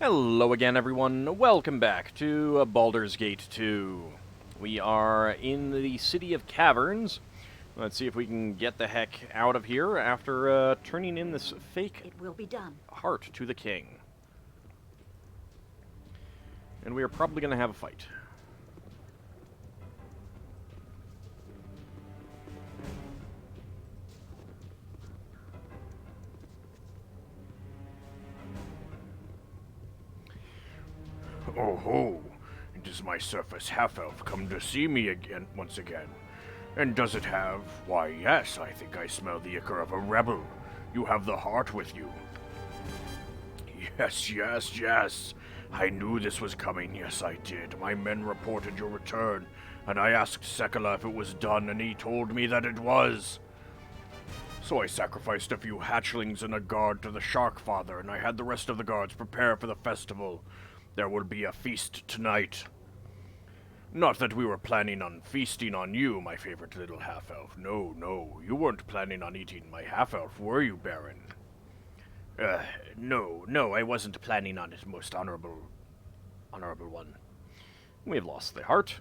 Hello again, everyone. Welcome back to Baldur's Gate 2. We are in the City of Caverns. Let's see if we can get the heck out of here after turning in this fake It will be done. heart to the king. And we are probably going to have a fight. Oh ho! Does my surface half-elf come to see me once again? And does it have? Why, yes, I think I smell the ichor of a rebel. You have the heart with you. Yes. I knew this was coming, yes I did. My men reported your return, and I asked Sekala if it was done, and he told me that it was. So I sacrificed a few hatchlings and a guard to the Shark Father, and I had the rest of the guards prepare for the festival. There will be a feast tonight. Not that we were planning on feasting on you, my favorite little half-elf. No, you weren't planning on eating my half-elf, were you, Baron? No, I wasn't planning on it, most honorable one. We have lost the heart.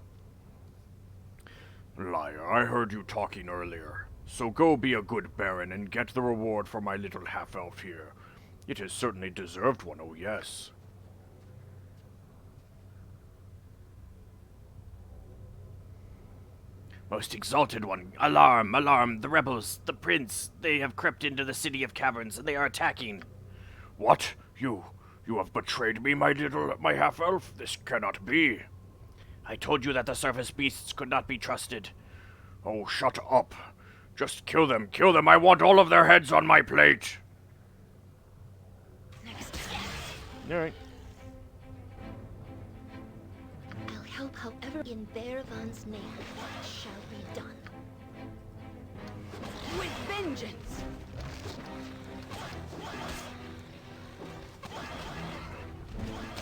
Liar, I heard you talking earlier. So go be a good Baron and get the reward for my little half-elf here. It has certainly deserved one, oh yes. Most exalted one, alarm, the rebels, the prince, they have crept into the city of caverns and they are attacking. What? You have betrayed me, my half-elf? This cannot be. I told you that the surface beasts could not be trusted. Oh, shut up. Just kill them, I want all of their heads on my plate. Alright. I'll help however in Bearvan's name it shall be done. With vengeance!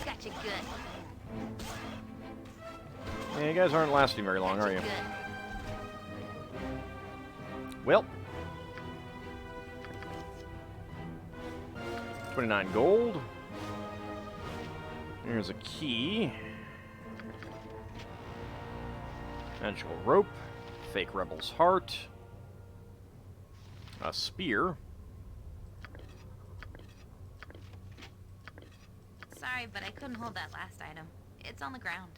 Gotcha good. Yeah, you guys aren't lasting very long, are you? Good. Well. 29 gold. Here's a key. Magical rope. Fake rebel's heart. A spear. Sorry, but I couldn't hold that last item. It's on the ground.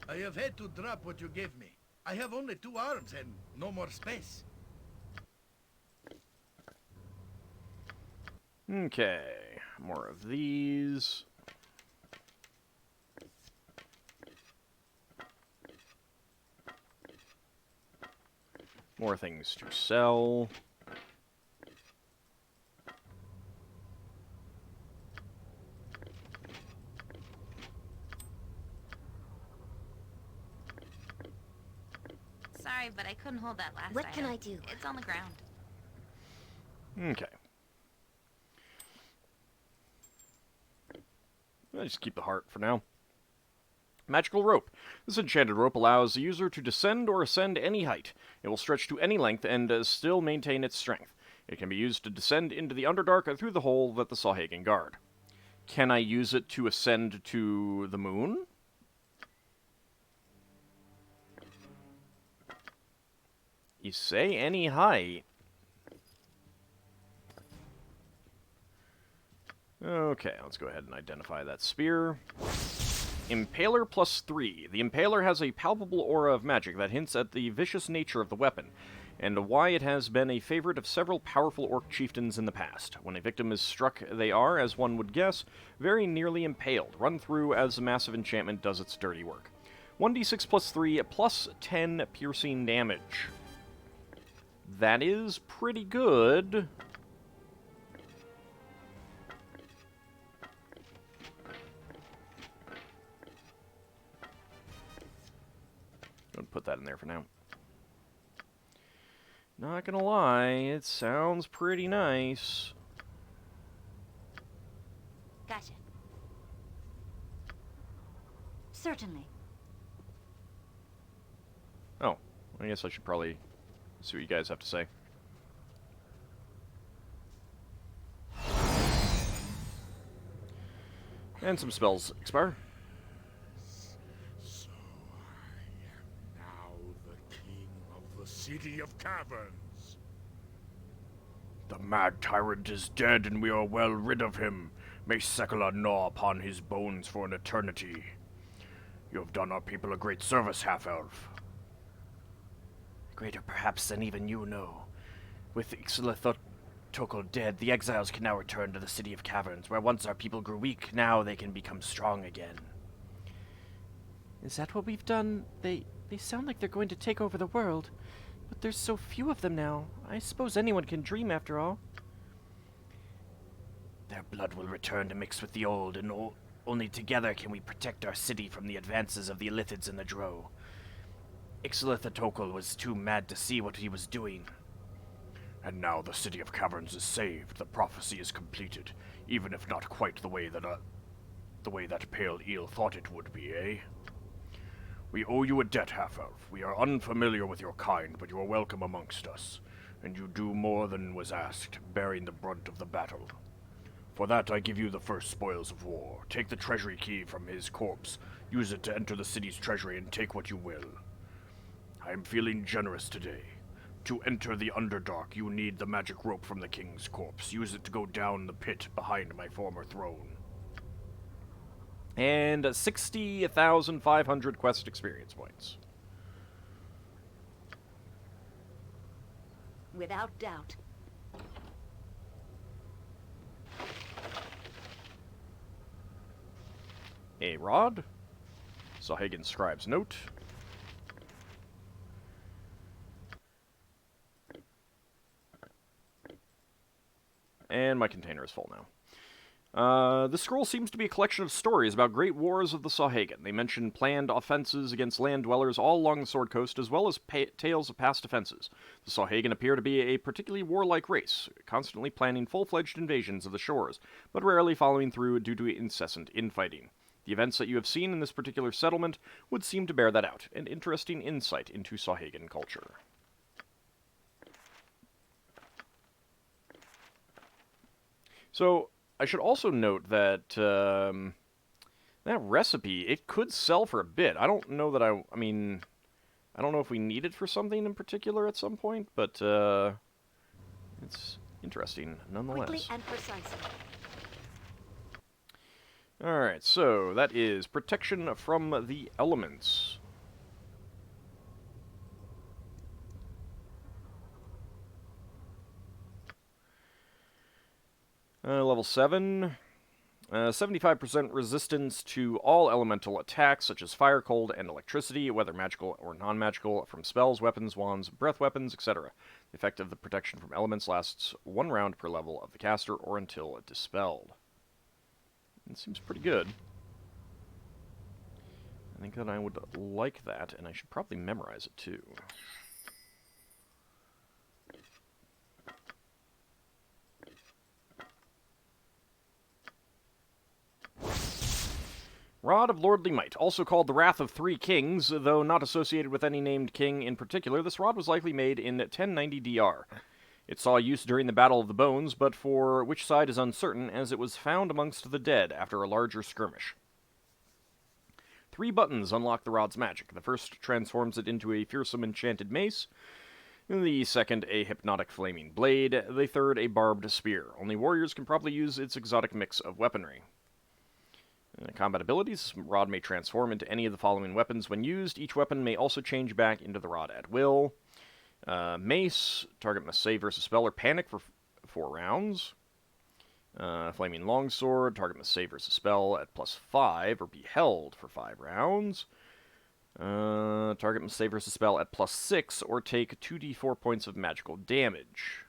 I have had to drop what you gave me. I have only 2 arms and no more space. Okay. More of these. More things to sell. Sorry, but I couldn't hold that last What item. can I do? It's on the ground. Okay. I'll just keep the heart for now. Magical rope. This enchanted rope allows the user to descend or ascend any height. It will stretch to any length and still maintain its strength. It can be used to descend into the Underdark through the hole that the Sawhagen guard. Can I use it to ascend to the moon? You say any height. Okay, let's go ahead and identify that spear. Impaler +3. The Impaler has a palpable aura of magic that hints at the vicious nature of the weapon, and why it has been a favorite of several powerful orc chieftains in the past. When a victim is struck, they are, as one would guess, very nearly impaled, run through as the massive enchantment does its dirty work. 1d6 +3, +10 piercing damage. That is pretty good. Don't put that in there for now. Not gonna lie, it sounds pretty nice. Gotcha. Certainly. Oh, I guess I should probably see what you guys have to say. And some spells expire. So I am now the king of the City of Caverns. The mad tyrant is dead, and we are well rid of him. May Sekala gnaw upon his bones for an eternity. You have done our people a great service, half-elf. Greater perhaps than even you know. With Ixalatotokol dead, the exiles can now return to the City of Caverns, where once our people grew weak, now they can become strong again. Is that what we've done? They sound like they're going to take over the world. But there's so few of them now. I suppose anyone can dream after all. Their blood will return to mix with the old, and only together can we protect our city from the advances of the Illithids and the Drow. Ixalatotokol was too mad to see what he was doing. And now the City of Caverns is saved. The prophecy is completed, even if not quite the way that Pale Eel thought it would be, eh? We owe you a debt, half-elf. We are unfamiliar with your kind, but you are welcome amongst us, and you do more than was asked, bearing the brunt of the battle. For that, I give you the first spoils of war. Take the treasury key from his corpse, use it to enter the city's treasury, and take what you will. I am feeling generous today. To enter the Underdark, you need the magic rope from the king's corpse. Use it to go down the pit behind my former throne. And 60,500 quest experience points. Without doubt. A rod. Sahagan's scribe's note. And my container is full now. The scroll seems to be a collection of stories about great wars of the Sahagan. They mention planned offenses against land dwellers all along the Sword Coast, as well as tales of past offenses. The Sahagan appear to be a particularly warlike race, constantly planning full-fledged invasions of the shores, but rarely following through due to incessant infighting. The events that you have seen in this particular settlement would seem to bear that out, an interesting insight into Sahagan culture. So, I should also note that that recipe, it could sell for a bit. I don't know that I don't know if we need it for something in particular at some point, but it's interesting nonetheless. Quickly and precisely. Alright, so that is protection from the elements. Level 7. 75% resistance to all elemental attacks, such as fire, cold, and electricity, whether magical or non-magical, from spells, weapons, wands, breath weapons, etc. The effect of the protection from elements lasts 1 round per level of the caster or until dispelled. It seems pretty good. I think that I would like that, and I should probably memorize it too. Rod of Lordly Might, also called the Wrath of Three Kings, though not associated with any named king in particular, this rod was likely made in 1090 DR. It saw use during the Battle of the Bones, but for which side is uncertain, as it was found amongst the dead after a larger skirmish. 3 buttons unlock the rod's magic. The first transforms it into a fearsome enchanted mace, the second a hypnotic flaming blade, the third a barbed spear. Only warriors can probably use its exotic mix of weaponry. Combat abilities. Rod may transform into any of the following weapons when used. Each weapon may also change back into the rod at will. Mace. Target must save versus spell or panic for 4 rounds. Flaming Longsword. Target must save versus spell at +5 or be held for 5 rounds. Target must save versus spell at +6 or take 2d4 points of magical damage.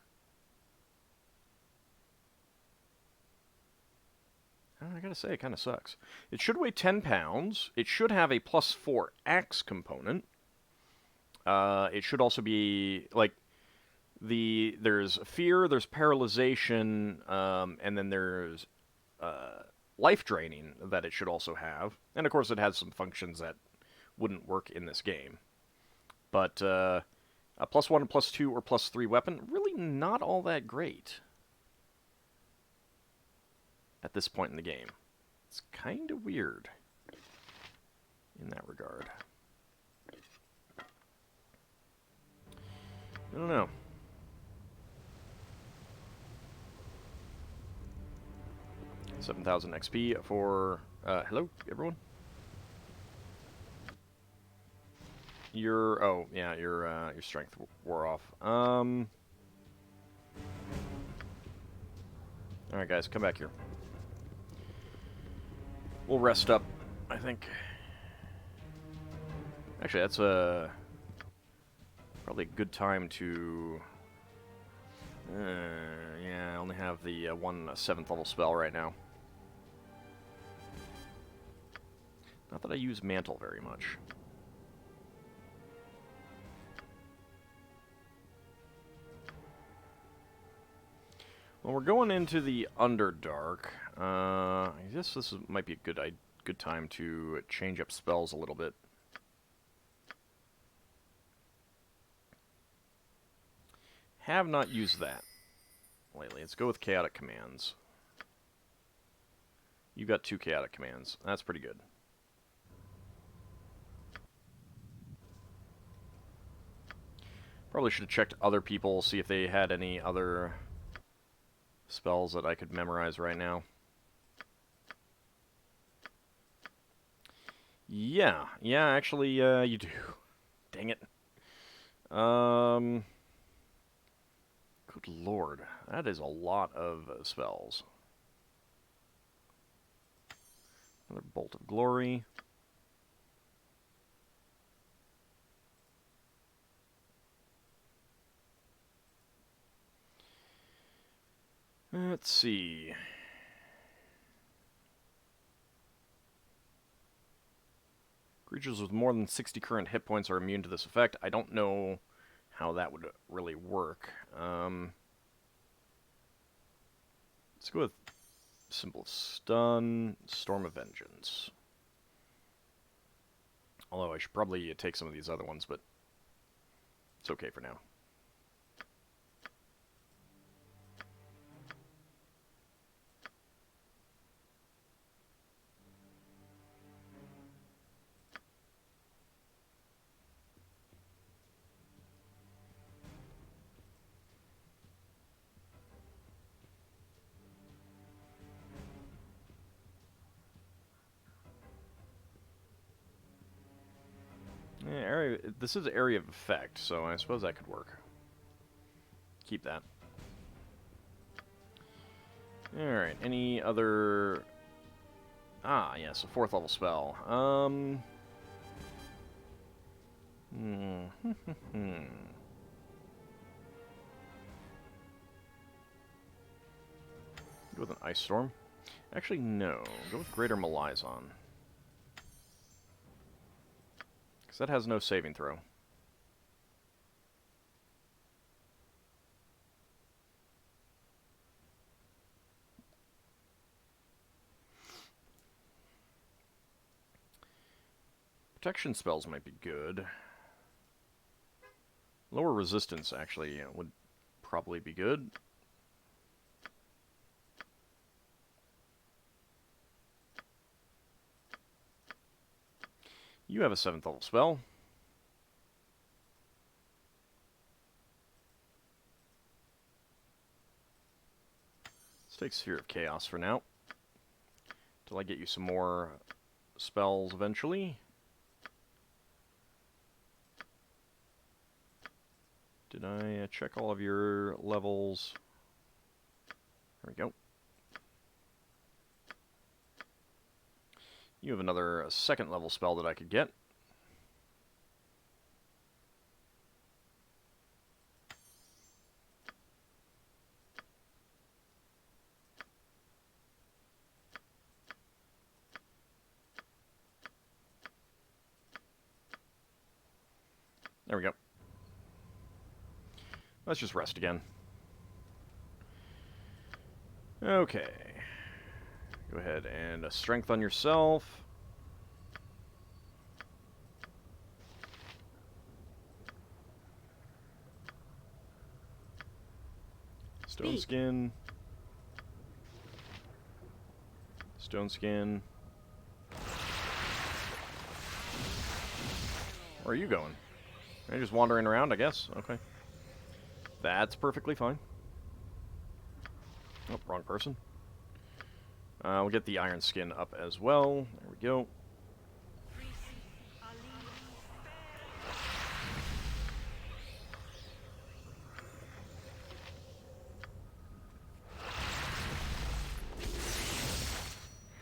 I gotta say, it kind of sucks. It should weigh 10 pounds. It should have a +4 axe component. It should also be, like, there's fear, there's paralyzation, and then there's life draining that it should also have. And of course it has some functions that wouldn't work in this game. But a +1, a +2, or +3 weapon, really not all that great at this point in the game. It's kind of weird in that regard. I don't know. $7,000 XP for... hello, everyone? Oh, yeah, your strength wore off. Alright, guys, come back here. We'll rest up, I think. Actually, that's probably a good time to... yeah, I only have the one 7th level spell right now. Not that I use Mantle very much. Well, we're going into the Underdark. I guess this might be a good time to change up spells a little bit. Have not used that lately. Let's go with Chaotic Commands. You got 2 Chaotic Commands. That's pretty good. Probably should have checked other people, see if they had any other spells that I could memorize right now. Yeah, actually, you do. Dang it. Good lord, that is a lot of spells. Another Bolt of Glory. Let's see. Creatures with more than 60 current hit points are immune to this effect. I don't know how that would really work. Let's go with Symbol of Stun, Storm of Vengeance. Although I should probably take some of these other ones, but it's okay for now. Yeah, this is Area of Effect, so I suppose that could work. Keep that. Alright, any other... Ah, yes, a 4th level spell. Go with an Ice Storm. Actually, no. Go with Greater Malazon. Because that has no saving throw. Protection spells might be good. Lower resistance, actually, would probably be good. You have a 7th level spell. Let's take Sphere of Chaos for now. Till I get you some more spells eventually. Did I check all of your levels? There we go. You have another 2nd level spell that I could get. There we go. Let's just rest again. Okay. Go ahead and a strength on yourself. Stone Skin. Stone skin. Where are you going? Are you just wandering around, I guess? Okay. That's perfectly fine. Oh, wrong person. We'll get the iron skin up as well. There we go.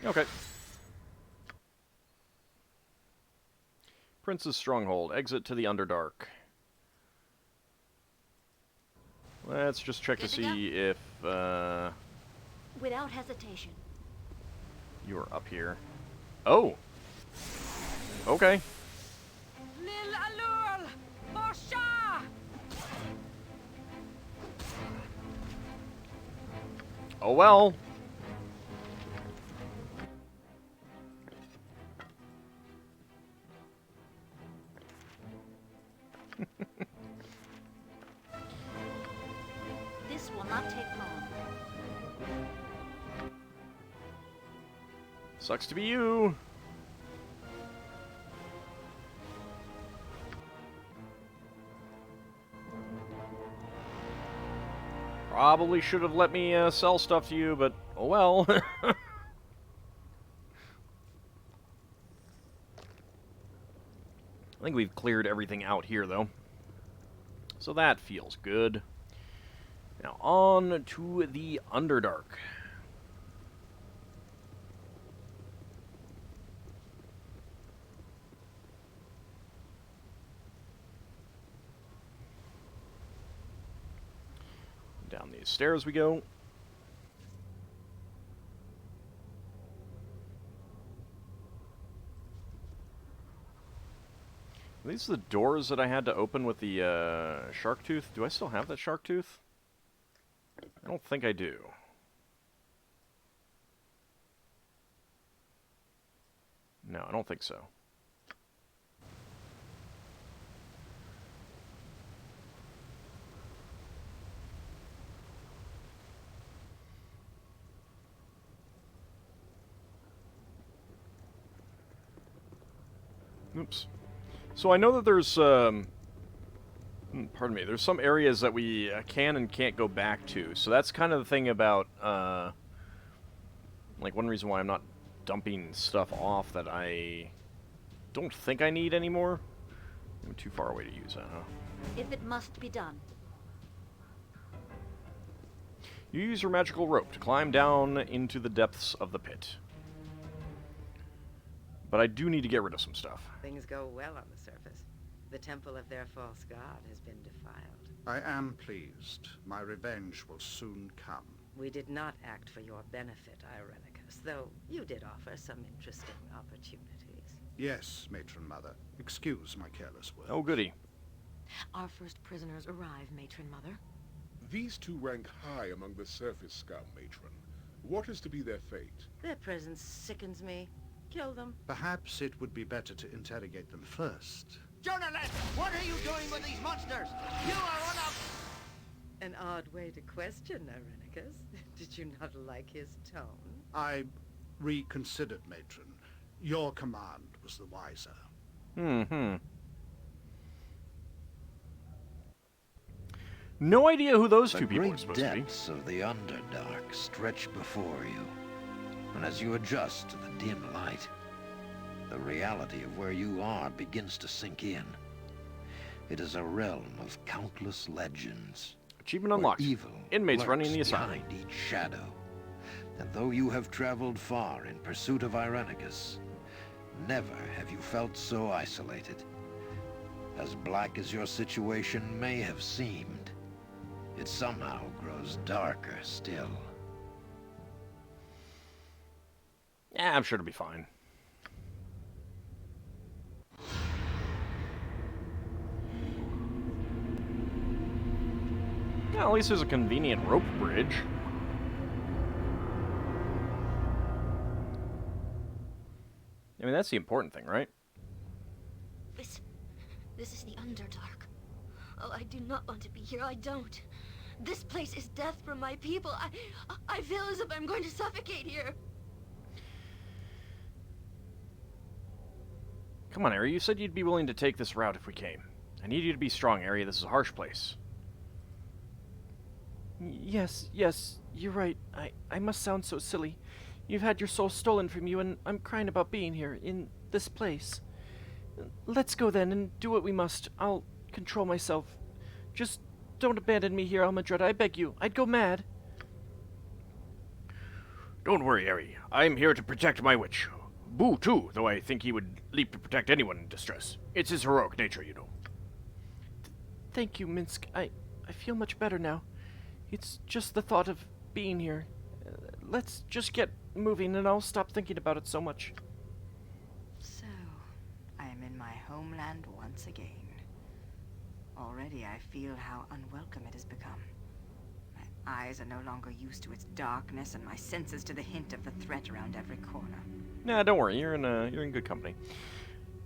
Okay. Prince's Stronghold. Exit to the Underdark. Let's just check to see if Without hesitation. you are up here. Oh! Okay. Oh well. This will not take long. Sucks to be you. Probably should have let me sell stuff to you, but oh well. I think we've cleared everything out here, though. So that feels good. Now on to the Underdark. Down these stairs we go. Are these the doors that I had to open with the shark tooth? Do I still have that shark tooth? I don't think I do. No, I don't think so. Oops. So I know that there's, pardon me, there's some areas that we can and can't go back to. So that's kind of the thing about, like, one reason why I'm not dumping stuff off that I don't think I need anymore. I'm too far away to use that, huh? If it must be done. You use your magical rope to climb down into the depths of the pit. But I do need to get rid of some stuff. Things go well on the surface. The temple of their false god has been defiled. I am pleased. My revenge will soon come. We did not act for your benefit, Irenicus, though you did offer some interesting opportunities. Yes, Matron Mother. Excuse my careless words. Oh, goody. Our first prisoners arrive, Matron Mother. These two rank high among the surface scum, Matron. What is to be their fate? Their presence sickens me. Kill them. Perhaps it would be better to interrogate them first. Journalist, what are you doing with these monsters? You are one of... An odd way to question, Irenicus. Did you not like his tone? I reconsidered, Matron. Your command was the wiser. No idea who those two people are The supposed to great be. depths of the Underdark stretch before you, and as you adjust to the dim light, the reality of where you are begins to sink in. It is a realm of countless legends. Achievement where unlocked. Evil Inmates lurks running the asylum. behind each shadow. And though you have traveled far in pursuit of Irenicus, never have you felt so isolated. As black as your situation may have seemed, it somehow grows darker still. Yeah, I'm sure it'll be fine. Well, at least there's a convenient rope bridge. I mean, that's the important thing, right? This is the Underdark. Oh, I do not want to be here. I don't. This place is death for my people. I feel as if I'm going to suffocate here. Come on, Ari. You said you'd be willing to take this route if we came. I need you to be strong, Ari. This is a harsh place. Yes, you're right. I must sound so silly. You've had your soul stolen from you, and I'm crying about being here, in this place. Let's go then, and do what we must. I'll control myself. Just don't abandon me here, Almudretta, I beg you. I'd go mad. Don't worry, Ari. I'm here to protect my witch. Boo, too, though I think he would leap to protect anyone in distress. It's his heroic nature, you know. Thank you, Minsk. I feel much better now. It's just the thought of being here. Let's just get moving, and I'll stop thinking about it so much. So, I am in my homeland once again. Already I feel how unwelcome it has become. My eyes are no longer used to its darkness, and my senses to the hint of the threat around every corner. Nah, don't worry. You're in good company.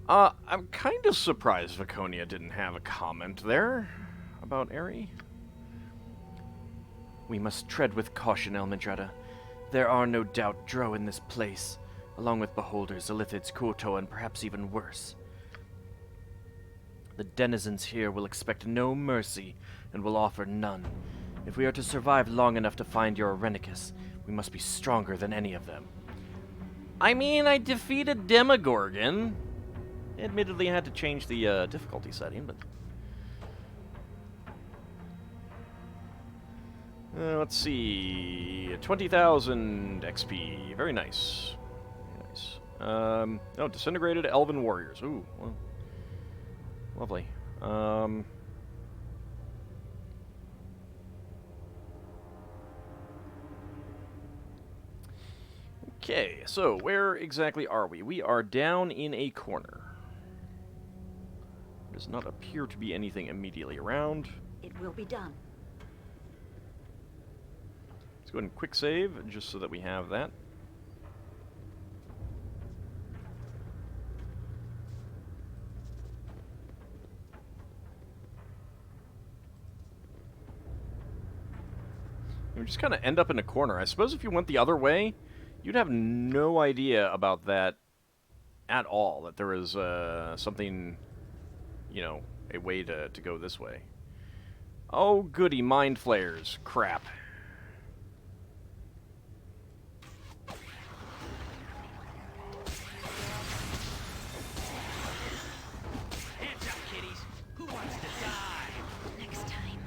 I'm kind of surprised Viconia didn't have a comment there about Ari. We must tread with caution, Almudretta. There are no doubt Drow in this place, along with beholders, Illithids, Kuoto, and perhaps even worse. The denizens here will expect no mercy, and will offer none. If we are to survive long enough to find your Irenicus, we must be stronger than any of them. I mean, I defeated Demogorgon. Admittedly, I had to change the difficulty setting, but... let's see... 20,000 XP. Very nice. Very nice. Oh, Disintegrated Elven Warriors. Ooh, well, lovely. Okay, so where exactly are we? We are down in a corner. There does not appear to be anything immediately around. It will be done. Let's go ahead and quick save, just so that we have that. We just kind of end up in a corner. I suppose if you went the other way, you'd have no idea about that at all, that there was something, you know, a way to go this way. Oh, goody, mind flayers. Crap. Hands up, kiddies. Who wants to die? Next time.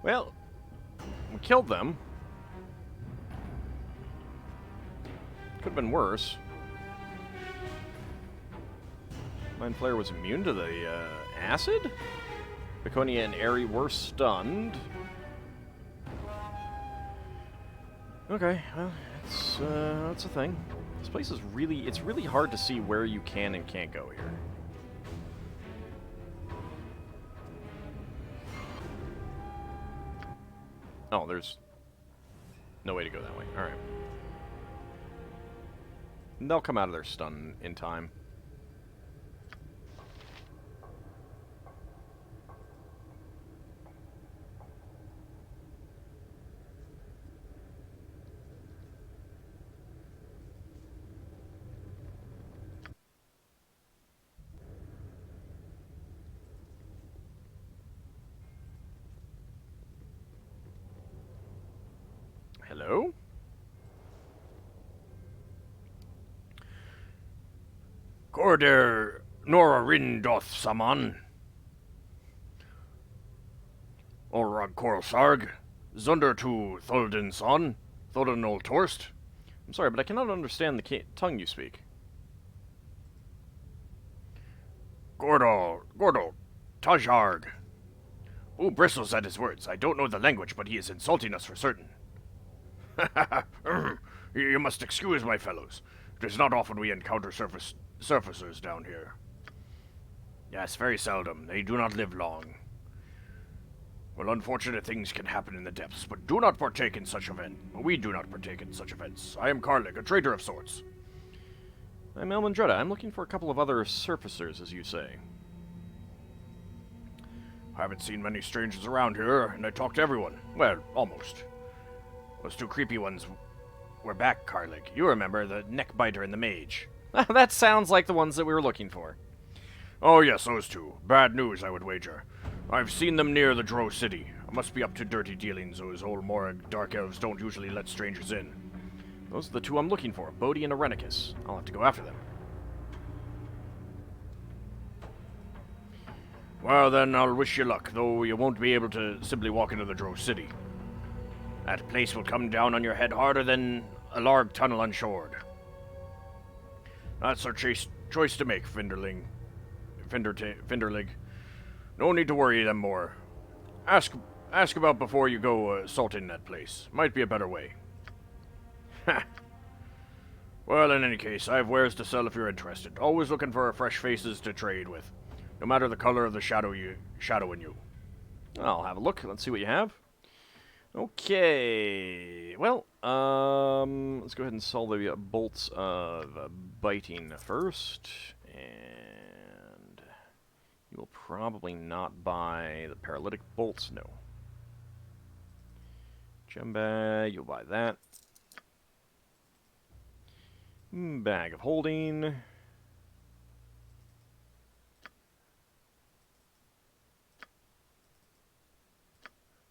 Well, we killed them. Could have been worse. Mind Flayer was immune to the acid? Viconia and Ari were stunned. Okay, well, that's a thing. This place is really, it's really hard to see where you can and can't go here. Oh, there's no way to go that way. Alright. They'll come out of their stun in time. Hello? Corder Nora Rin doth saman. Orag Korlsarg, Zunder to Tholden son, Tholden ol Torst. I'm sorry, but I cannot understand the tongue you speak. Gordo, Tajarg. Who bristles at his words? I don't know the language, but he is insulting us for certain. You must excuse my fellows. It is not often we encounter surfacers down here. Yes, very seldom. They do not live long. Well, unfortunate things can happen in the depths, but do not partake in such event. We do not partake in such events. I am Karlik, a traitor of sorts. I'm Elmendretta. I'm looking for a couple of other surfacers, as you say. I haven't seen many strangers around here, and I talk to everyone. Well, almost. Those two creepy ones were back, Carlig. You remember, the neckbiter and the mage. That sounds like the ones that we were looking for. Oh yes, those two. Bad news, I would wager. I've seen them near the Drow City. I must be up to dirty dealings. Those old Morag dark elves don't usually let strangers in. Those are the two I'm looking for, Bodhi and Arenicus. I'll have to go after them. Well then, I'll wish you luck, though you won't be able to simply walk into the Drow City. That place will come down on your head harder than a larg tunnel unshored. That's our choice to make, Finderling. Finderlig. No need to worry them more. Ask about before you go assaulting that place. Might be a better way. Ha! Well, in any case, I have wares to sell if you're interested. Always looking for fresh faces to trade with, no matter the color of the shadow in you. I'll have a look. Let's see what you have. Okay. Well, let's go ahead and sell the bolts of biting first, and you will probably not buy the paralytic bolts. No. Gem you'll buy that. Bag of holding.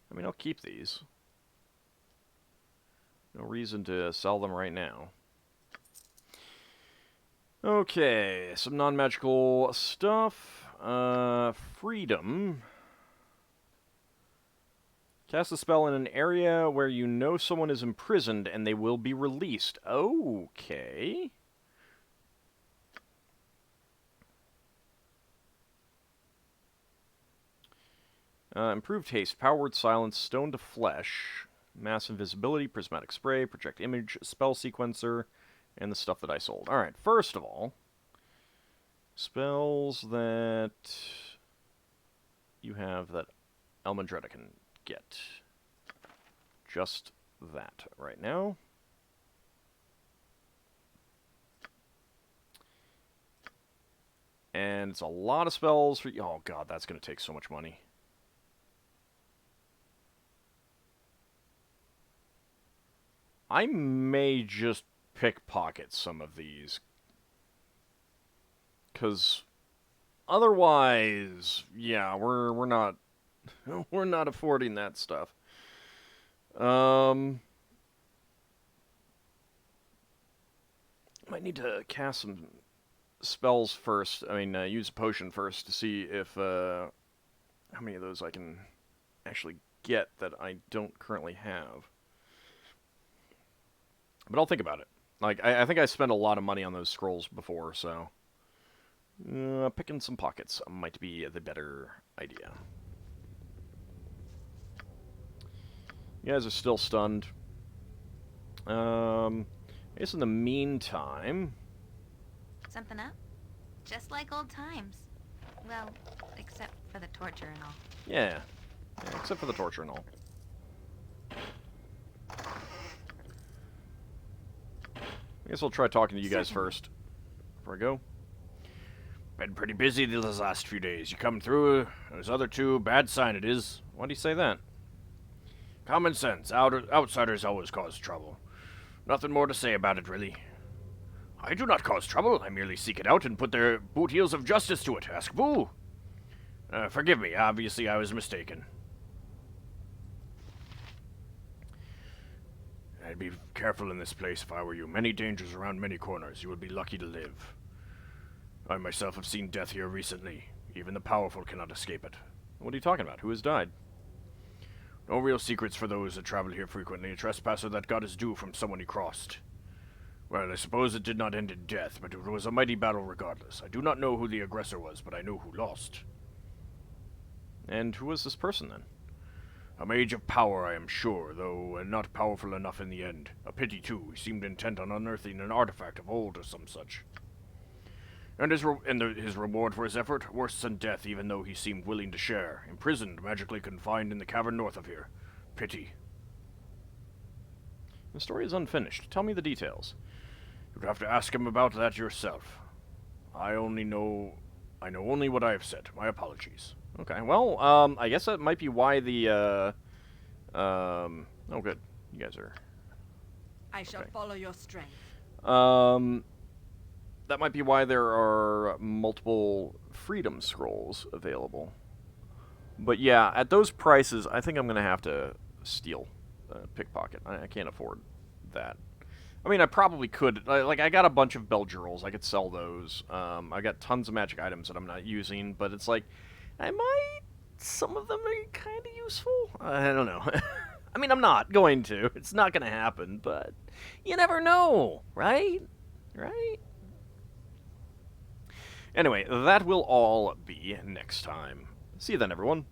I mean, I'll keep these. No reason to sell them right now. Okay, some non-magical stuff. Freedom. Cast a spell in an area where you know someone is imprisoned and they will be released. Okay. Improved haste, power word silence, stone to flesh, mass invisibility, prismatic spray, project image, spell sequencer, and the stuff that I sold. Alright, first of all, spells that you have that Elmandretta can get. Just that right now. And it's a lot of spells for... Oh god, that's going to take so much money. I may just pickpocket some of these. Because otherwise, yeah, we're not we're not affording that stuff. Might need to cast some spells first. I mean, use a potion first to see if how many of those I can actually get that I don't currently have. But I'll think about it. Like, I think I spent a lot of money on those scrolls before, so... picking some pockets might be the better idea. You guys are still stunned. I guess in the meantime... Something up? Just like old times. Well, except for the torture and all. Yeah, except for the torture and all. I guess I'll try talking to you guys first before I go. Been pretty busy these last few days. You come through, those other two, bad sign it is. Why do you say that? Common sense. Outsiders always cause trouble. Nothing more to say about it, really. I do not cause trouble. I merely seek it out and put their boot heels of justice to it. Ask Boo. Forgive me. Obviously, I was mistaken. I'd be careful in this place if I were you. Many dangers around many corners. You would be lucky to live. I myself have seen death here recently. Even the powerful cannot escape it. What are you talking about? Who has died? No real secrets for those that travel here frequently. A trespasser that got his due from someone he crossed. Well, I suppose it did not end in death, but it was a mighty battle regardless. I do not know who the aggressor was, but I know who lost. And who was this person, then? A mage of power, I am sure, though not powerful enough in the end. A pity, too. He seemed intent on unearthing an artifact of old or some such. And his reward for his effort? Worse than death, even though he seemed willing to share. Imprisoned, magically confined in the cavern north of here. Pity. The story is unfinished. Tell me the details. You'd have to ask him about that yourself. I know only what I have said. My apologies. Okay, well, I guess that might be why the, oh, good. You guys are... I shall follow your strength. That might be why there are multiple freedom scrolls available. But yeah, at those prices, I think I'm going to have to steal, pickpocket. I can't afford that. I mean, I probably could. Like, I got a bunch of Beljurals. I could sell those. I got tons of magic items that I'm not using, but it's like, I might... Some of them are kind of useful. I don't know. I mean, I'm not going to. It's not going to happen, but you never know, right? Right? Anyway, that will all be next time. See you then, everyone.